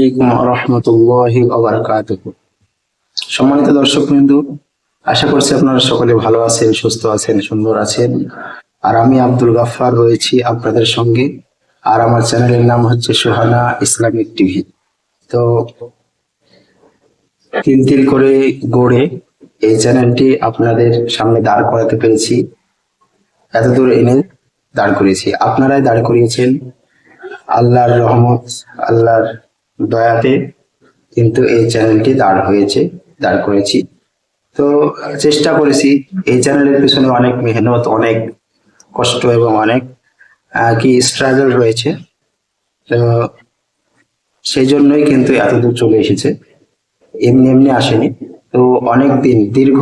আলাইকুম রহমতুল্লাহি ওয়া বারাকাতুহু। সম্মানিত দর্শকবৃন্দ, আশা করছি আপনারা সকলে ভালো আছেন, সুস্থ আছেন, সুন্দর আছেন। আর আমি আব্দুল গাফফার রয়েছি আপনাদের সঙ্গে। আর আমার চ্যানেলের নাম হচ্ছে সুহানা ইসলামিক টিভি। তো তিল তিল করে গড়ে এই চ্যানেলটি আপনাদের সামনে দাঁড় করাতে পেরেছি, এতদূর এনে দাঁড় করিয়েছি, আপনারাই দাঁড় করিয়েছেন। আল্লাহর রহমত, আল্লাহর দয়াতে কিন্তু এই চ্যানেলটি দাঁড় করেছি। তো চেষ্টা করেছি, এই চ্যানেলের পিছনে অনেক মেহনত, অনেক কষ্ট এবং অনেক স্ট্রাগল রয়েছে। তো সেই জন্যই কিন্তু এতদূর চলে এসেছে, এমনি এমনি আসেনি। তো অনেক দিন, দীর্ঘ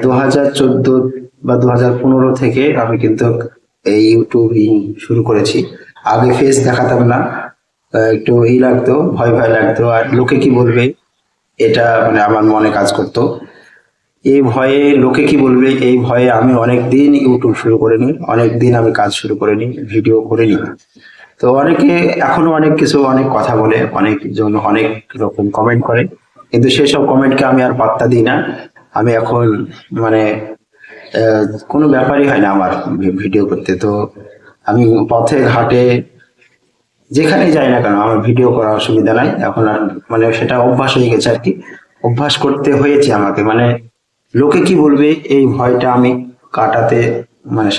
2014 বা 2015 থেকে আমি কিন্তু এই ইউটিউবিং শুরু করেছি। আগে ফেস দেখাতাম না, একটু লাগতো, ভয় ভয় লাগতো, আর লোকে কি বলবে এটা মানে আমার মনে কাজ করতো। এই ভয়ে, লোকে কি বলবে এই ভয়ে আমি অনেক দিন ইউটিউব শুরু করিনি, অনেক দিন আমি কাজ শুরু করিনি, ভিডিও করিনি। তো অনেকে এখনো অনেক কিছু, অনেক কথা বলে, অনেকজন অনেক রকম কমেন্ট করে, কিন্তু সেসব কমেন্টকে আমি আর পাত্তা দিই না। আমি এখন মানে কোনো ব্যাপারই হয় না আমার ভিডিও করতে। তো আমি পথে ঘাটে যেখানে যাই না কেন আমার ভিডিও করার অসুবিধা নাই এখন। আর মানে সেটা অভ্যাস হয়ে গেছে আর কি, অভ্যাস করতে হয়েছে আমাকে। মানে লোকে কি বলবে এই ভয়টা আমি কাটাতে, মানে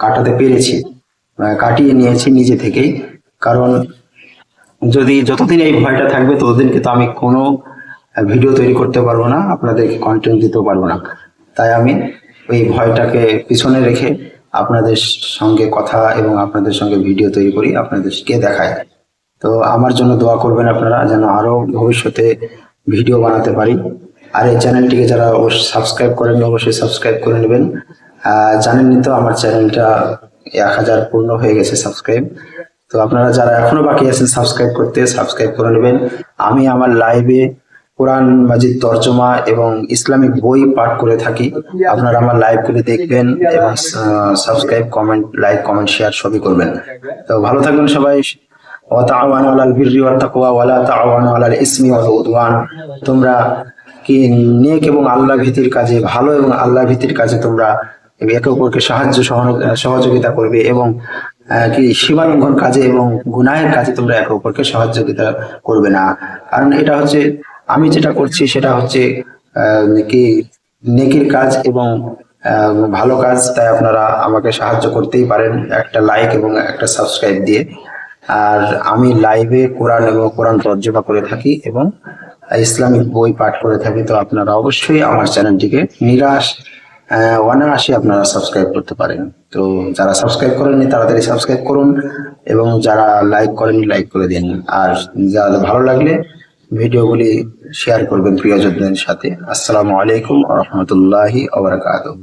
কাটাতে পেরেছি, কাটিয়ে নিয়েছি নিজে থেকেই। কারণ যতদিন এই ভয়টা থাকবে ততদিন কিন্তু আমি কোনো ভিডিও তৈরি করতে পারবো না, আপনাদেরকে কন্টেন্ট দিতেও পারবো না। তাই আমি ওই ভয়টাকে পিছনে রেখে আপনাদের সঙ্গে কথা এবং আপনাদের সঙ্গে ভিডিও তৈরি করি, আপনাদেরকে দেখাই। তো আমার জন্য দোয়া করবেন আপনারা, যেন আরো ভবিষ্যতে ভিডিও বানাতে পারি। আর এই চ্যানেলটিকে যারা সাবস্ক্রাইব করেন অবশ্যই সাবস্ক্রাইব করে নেবেন। জানেনই তো আমার চ্যানেলটা 1000 পূর্ণ হয়ে গেছে সাবস্ক্রাইব। তো আপনারা যারা এখনো বাকি আছেন সাবস্ক্রাইব করতে, সাবস্ক্রাইব করে নেবেন। আমি আমার লাইভে কোরআন মাজিদ তর্জমা এবং ইসলামিক বই পাঠ করে থাকি। আপনারা আমার লাইভ গুলি দেখবেন এবং subscribe, comment, like, comment, share সবই করবেন। তো ভালো থাকবেন সবাই। ওয়াতাআওয়ানু আলাল বিররি ওয়াত তাকওয়া ওয়া লা তাআওয়ানু আলাল ইসমি ওয়াল উদওয়ান। তোমরা কি নেক এবং আল্লাহ ভীতির কাজে, ভালো এবং আল্লাহ ভীতির কাজে তোমরা একে অপরকে সহযোগিতা করবে, এবং সীমালঙ্ঘন কাজে এবং গুনাহের কাজে তোমরা একে অপরকে সহযোগিতা করবে না। কারণ এটা হচ্ছে, আমি যেটা করছি সেটা হচ্ছে কি নেকির কাজ এবং ভালো কাজ। তাই আপনারা আমাকে সাহায্য করতেই পারেন একটা লাইক এবং একটা সাবস্ক্রাইব দিয়ে। আর আমি লাইভে কোরআন এবং কোরআন তর্জমা করে থাকি এবং ইসলামিক বই পাঠ করে থাকি। তো আপনারা অবশ্যই আমার চ্যানেলটিকে অনায়াসে আপনারা সাবস্ক্রাইব করতে পারেন। তো যারা সাবস্ক্রাইব করেননি তাড়াতাড়ি সাবস্ক্রাইব করুন, এবং যারা লাইক করেননি লাইক করে দিন। আর যারা ভালো লাগলে ভিডিওগুলি শেয়ার করবেন প্রিয়জনদের সাথে। আসসালামু আলাইকুম ওয়া রাহমাতুল্লাহি ওয়া বারাকাতুহু।